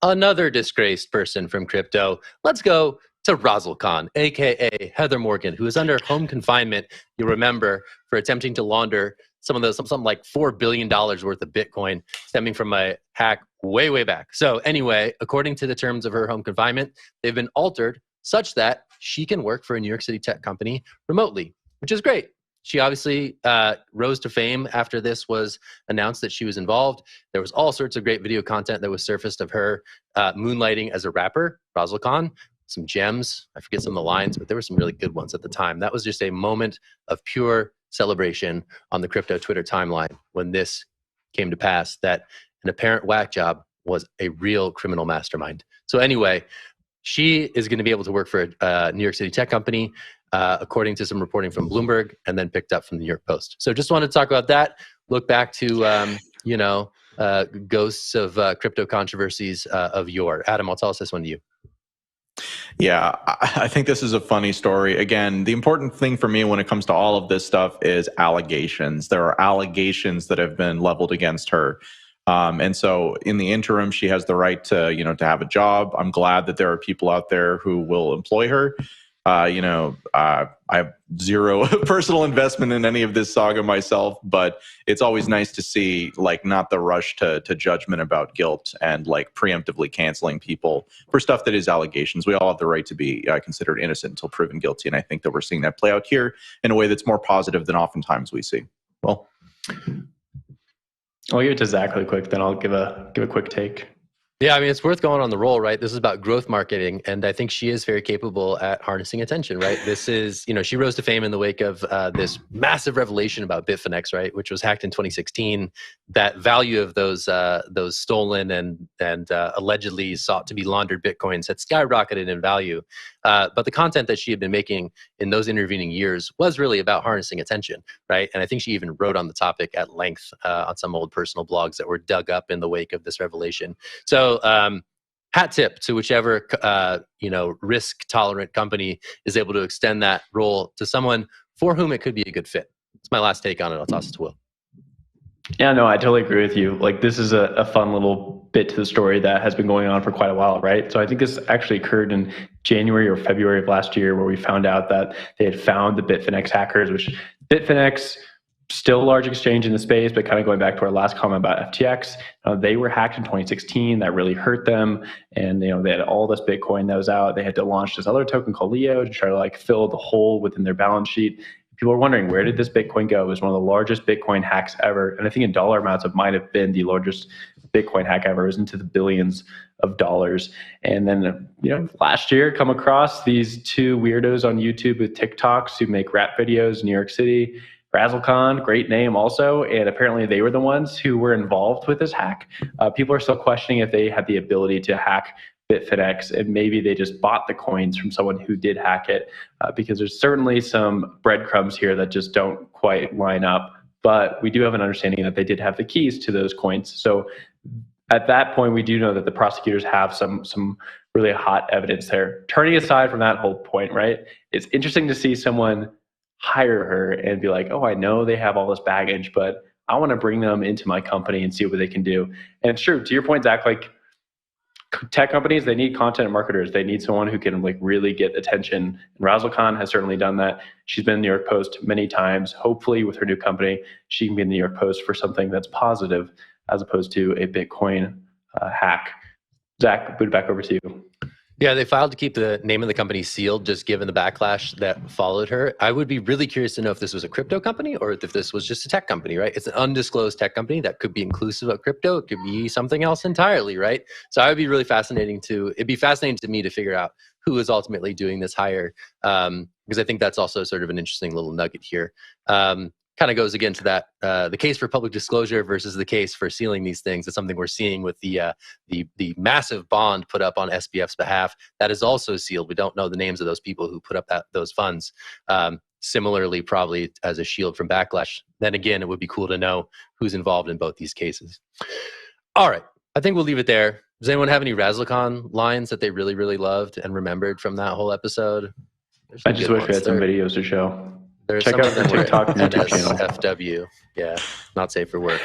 another disgraced person from crypto. Let's go to Razzlekhan, aka Heather Morgan, who is under home confinement, you'll remember, for attempting to launder something like $4 billion worth of Bitcoin stemming from a hack way back. So anyway, according to the terms of her home confinement, they've been altered such that she can work for a New York City tech company remotely, which is great. She obviously rose to fame after this was announced that she was involved. There was all sorts of great video content that was surfaced of her moonlighting as a rapper, Razzlekhan. Some gems. I forget some of the lines, but there were some really good ones at the time. That was just a moment of pure celebration on the crypto Twitter timeline when this came to pass, that an apparent whack job was a real criminal mastermind. So anyway, she is going to be able to work for a New York City tech company, according to some reporting from Bloomberg, and then picked up from the New York Post. So just wanted to talk about that. Look back to, ghosts of crypto controversies of yore. Adam, I'll toss this one to you. Yeah, I think this is a funny story. Again, the important thing for me when it comes to all of this stuff is allegations. There are allegations that have been leveled against her. And so in the interim, she has the right to have a job. I'm glad that there are people out there who will employ her. I have zero personal investment in any of this saga myself, but it's always nice to see not the rush to judgment about guilt and preemptively canceling people for stuff that is allegations. We all have the right to be considered innocent until proven guilty. And I think that we're seeing that play out here in a way that's more positive than oftentimes we see. Well, I'll give it to Zach really quick, then I'll give a quick take. Yeah, I mean, it's worth going on the roll, right? This is about growth marketing, and I think she is very capable at harnessing attention, right? This is, she rose to fame in the wake of this massive revelation about Bitfinex, right, which was hacked in 2016. That value of those stolen and allegedly sought to be laundered Bitcoins had skyrocketed in value. But the content that she had been making in those intervening years was really about harnessing attention, right? And I think she even wrote on the topic at length on some old personal blogs that were dug up in the wake of this revelation. So hat tip to whichever risk tolerant company is able to extend that role to someone for whom it could be a good fit. It's my last take on it. I'll toss it to Will. Yeah, no, I totally agree with you. This is a fun little bit to the story that has been going on for quite a while, right? So I think this actually occurred in January or February of last year, where we found out that they had found the Bitfinex hackers, which Bitfinex, still a large exchange in the space, but kind of going back to our last comment about FTX, they were hacked in 2016. That really hurt them. And, they had all this Bitcoin that was out. They had to launch this other token called Leo to try to fill the hole within their balance sheet. People are wondering, where did this Bitcoin go? It was one of the largest Bitcoin hacks ever. And I think in dollar amounts, it might have been the largest Bitcoin hack ever. It was into the billions of dollars. And then, last year, come across these two weirdos on YouTube with TikToks who make rap videos in New York City. Razzlekhan, great name also, and apparently they were the ones who were involved with this hack. People are still questioning if they had the ability to hack Bitfinex, and maybe they just bought the coins from someone who did hack it, because there's certainly some breadcrumbs here that just don't quite line up. But we do have an understanding that they did have the keys to those coins. So at that point, we do know that the prosecutors have some really hot evidence there. Turning aside from that whole point, right, it's interesting to see someone hire her and be like, oh, I know they have all this baggage, but I want to bring them into my company and see what they can do. And it's true, to your point, Zach, tech companies, they need content marketers. They need someone who can really get attention. And Razzlekhan has certainly done that. She's been in the New York Post many times. Hopefully with her new company, she can be in the New York Post for something that's positive as opposed to a Bitcoin hack. Zach, boot it back over to you. Yeah, they filed to keep the name of the company sealed, just given the backlash that followed her. I would be really curious to know if this was a crypto company or if this was just a tech company, right? It's an undisclosed tech company that could be inclusive of crypto. It could be something else entirely, right? So I would be really it'd be fascinating to me to figure out who is ultimately doing this hire, because I think that's also sort of an interesting little nugget here. Kind of goes again to that the case for public disclosure versus the case for sealing these things. It's something we're seeing with the massive bond put up on SBF's behalf that is also sealed. We don't know the names of those people who put up those funds. Similarly, probably as a shield from backlash. Then again, it would be cool to know who's involved in both these cases. All right, I think we'll leave it there. Does anyone have any Razzlekhan lines that they really, really loved and remembered from that whole episode? I just wish we had some videos to show. There's Check out the TikTok and YouTube channel. FW. Yeah, not safe for work.